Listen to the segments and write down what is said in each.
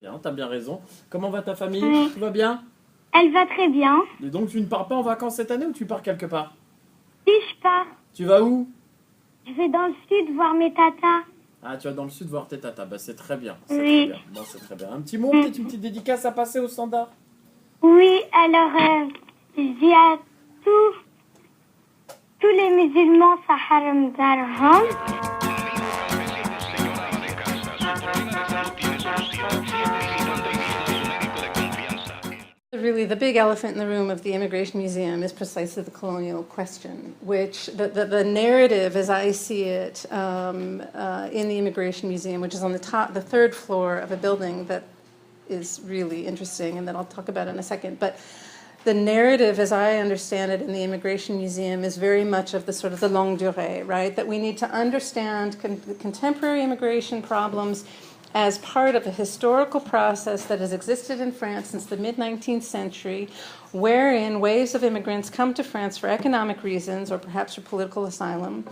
Bien, t'as bien raison. Comment va ta famille? Oui, Tout va bien? elle va très bien. Et donc tu ne pars pas en vacances cette année ou tu pars quelque part? Si je pars, Tu vas où? je vais dans le sud voir mes tatas. Ah, tu vas dans le sud voir tes tatas. Bah, c'est très bien, c'est très Oui. bien. Bon, c'est très bien. Un petit mot, peut-être une Mm. petite dédicace à passer au standard? Oui, alors je dis à tous les musulmans Saharam Darham. Really, the big elephant in the room of the Immigration Museum is precisely the colonial question, which the narrative, as I see it, in the Immigration Museum, which is on the third floor of a building that is really interesting and that I'll talk about in a second. But the narrative, as I understand it, in the Immigration Museum is very much of the sort of the longue durée, right? That we need to understand contemporary immigration problems as part of a historical process that has existed in France since the mid-19th century, wherein waves of immigrants come to France for economic reasons or perhaps for political asylum.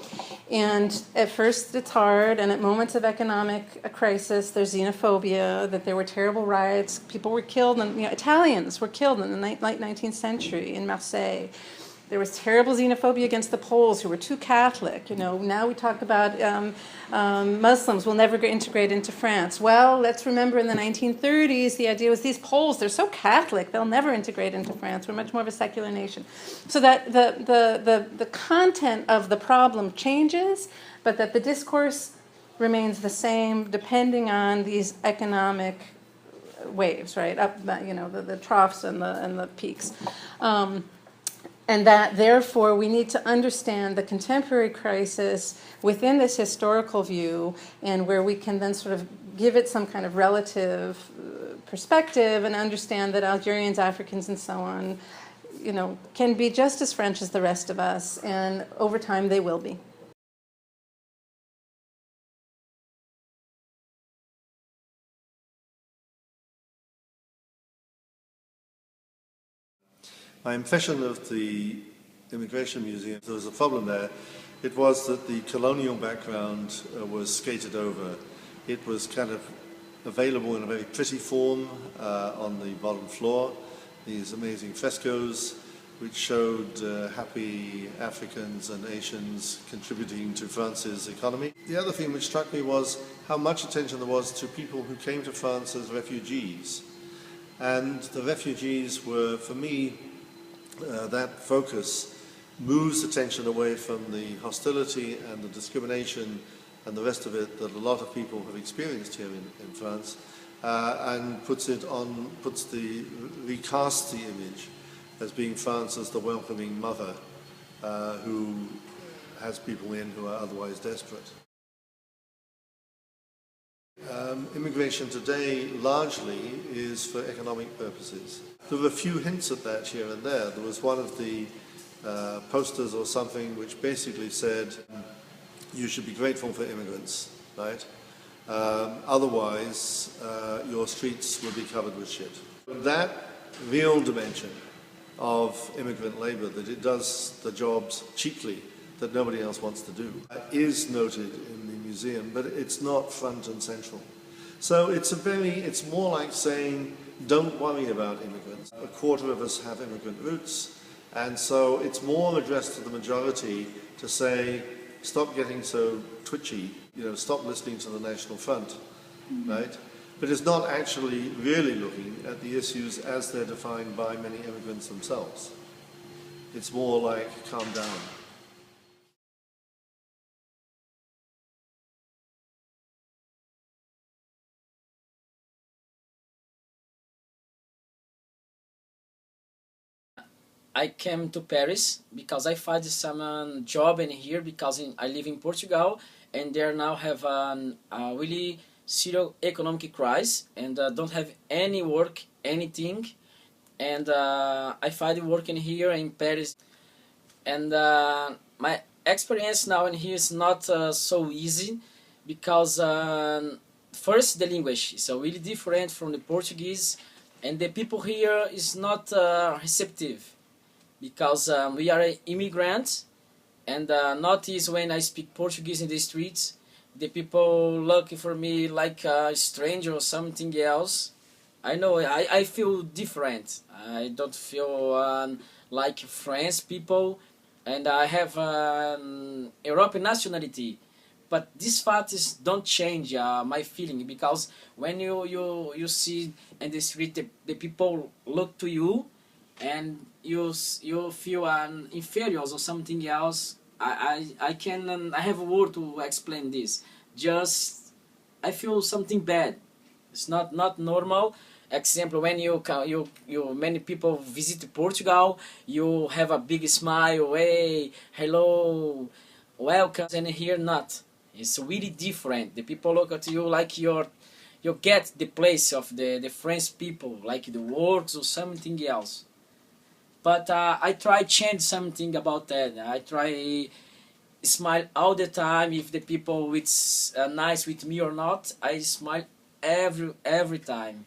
And at first it's hard, and at moments of economic crisis, there's xenophobia, that there were terrible riots, people were killed, and Italians were killed in the late 19th century in Marseille. There was terrible xenophobia against the Poles who were too Catholic. Now we talk about Muslims will never integrate into France. Well, let's remember in the 1930s, the idea was these Poles, they're so Catholic, they'll never integrate into France. We're much more of a secular nation. So that the content of the problem changes, but that the discourse remains the same depending on these economic waves, right? Up, the troughs and the peaks. And that, therefore, we need to understand the contemporary crisis within this historical view, and where we can then sort of give it some kind of relative perspective and understand that Algerians, Africans, and so on, can be just as French as the rest of us, and over time they will be. My impression of the Immigration Museum, there was a problem there. It was that the colonial background was skated over. It was kind of available in a very pretty form on the bottom floor. These amazing frescoes which showed happy Africans and Asians contributing to France's economy. The other thing which struck me was how much attention there was to people who came to France as refugees. And the refugees were, for me, that focus moves attention away from the hostility and the discrimination and the rest of it that a lot of people have experienced here in France, and recasts the image as being France as the welcoming mother who has people in who are otherwise desperate. Immigration today largely is for economic purposes. There were a few hints at that here and there. There was one of the posters or something which basically said, you should be grateful for immigrants, right? Otherwise, your streets will be covered with shit. That real dimension of immigrant labor, that it does the jobs cheaply that nobody else wants to do, is noted in the museum, but it's not front and central. So it's more like saying, don't worry about immigrants. A quarter of us have immigrant roots, and so it's more addressed to the majority to say, stop getting so twitchy, stop listening to the National Front, right? But it's not actually really looking at the issues as they're defined by many immigrants themselves. It's more like, calm down. I came to Paris because I find some job in here because I live in Portugal and they now have a really serious economic crisis and don't have any work, anything. And I find working here in Paris. And my experience now in here is not so easy because first the language is really different from the Portuguese and the people here is not receptive because we are immigrants and notice when I speak Portuguese in the streets, the people look for me like a stranger or something else. I know I feel different. I don't feel like French people, and I have European nationality. But these facts don't change my feeling, because when you see in the street the people look to you, and you feel inferior or something else. I can I have a word to explain this. Just I feel something bad. It's not normal. Example, when you many people visit Portugal, you have a big smile, hey, hello, welcome, and here not. It's really different. The people look at you like you get the place of the French people, like the works or something else. But I try change something about that. I try smile all the time. If the people it's nice with me or not, I smile every time.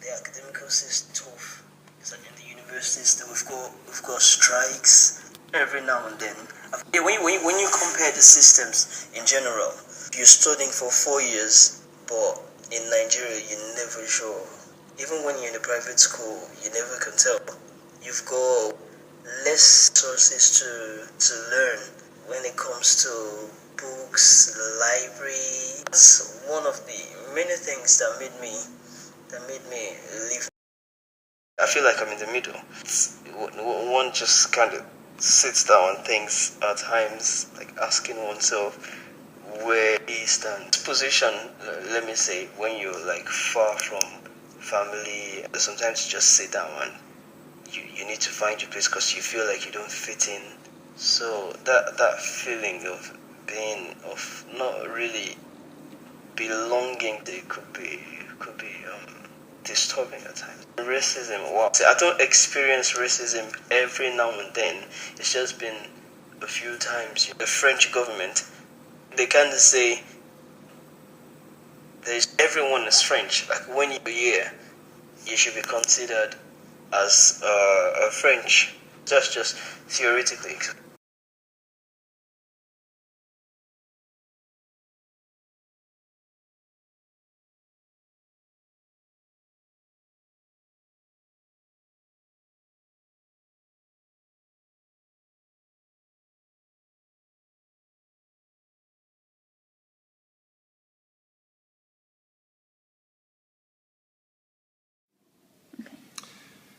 The academic system is tough. It's like in the universities that we've got strikes every now and then. Yeah, when you compare the systems in general, you're studying for 4 years, but in Nigeria you're never sure. Even when you're in a private school, you never can tell. You've got less sources to learn when it comes to books, library. That's one of the many things that made me leave. I feel like I'm in the middle. One just kind of sits down and thinks at times, like asking oneself where he stands. Position, let me say, when you're like far from family, sometimes you just sit down and you need to find your place because you feel like you don't fit in. So that feeling of being, of not really belonging, it could be disturbing at times. Racism, wow. I don't experience racism every now and then. It's just been a few times. The French government, they kind of say everyone is French. Like when you're here, you should be considered as a French. That's just theoretically.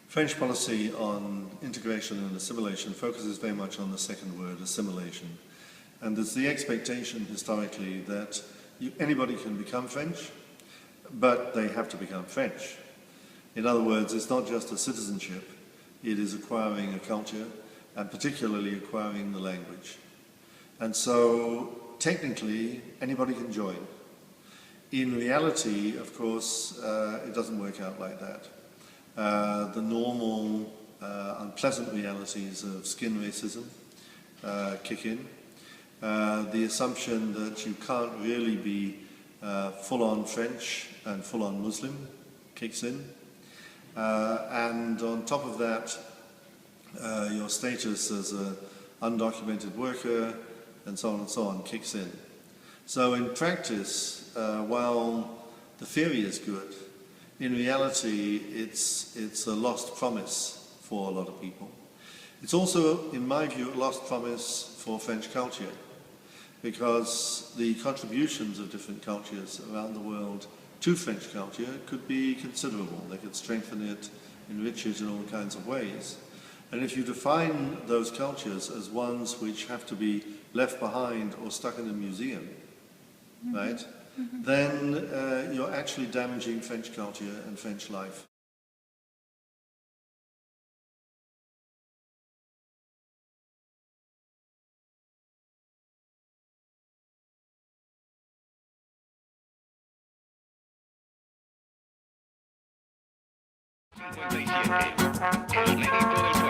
French policy on integration and assimilation focuses very much on the second word, assimilation. And there's the expectation historically that anybody can become French, but they have to become French. In other words, it's not just a citizenship, it is acquiring a culture, and particularly acquiring the language. And so, technically, anybody can join. In reality, of course, it doesn't work out like that. The normal unpleasant realities of skin racism kick in. The assumption that you can't really be full-on French and full-on Muslim kicks in. And on top of that, your status as an undocumented worker and so on kicks in. So in practice, while the theory is good, in reality, it's a lost promise for a lot of people. It's also, in my view, a lost promise for French culture, because the contributions of different cultures around the world to French culture could be considerable. They could strengthen it, enrich it in all kinds of ways. And if you define those cultures as ones which have to be left behind or stuck in a museum, right? Then you're actually damaging French culture and French life. Cincuenta y siete. El médico del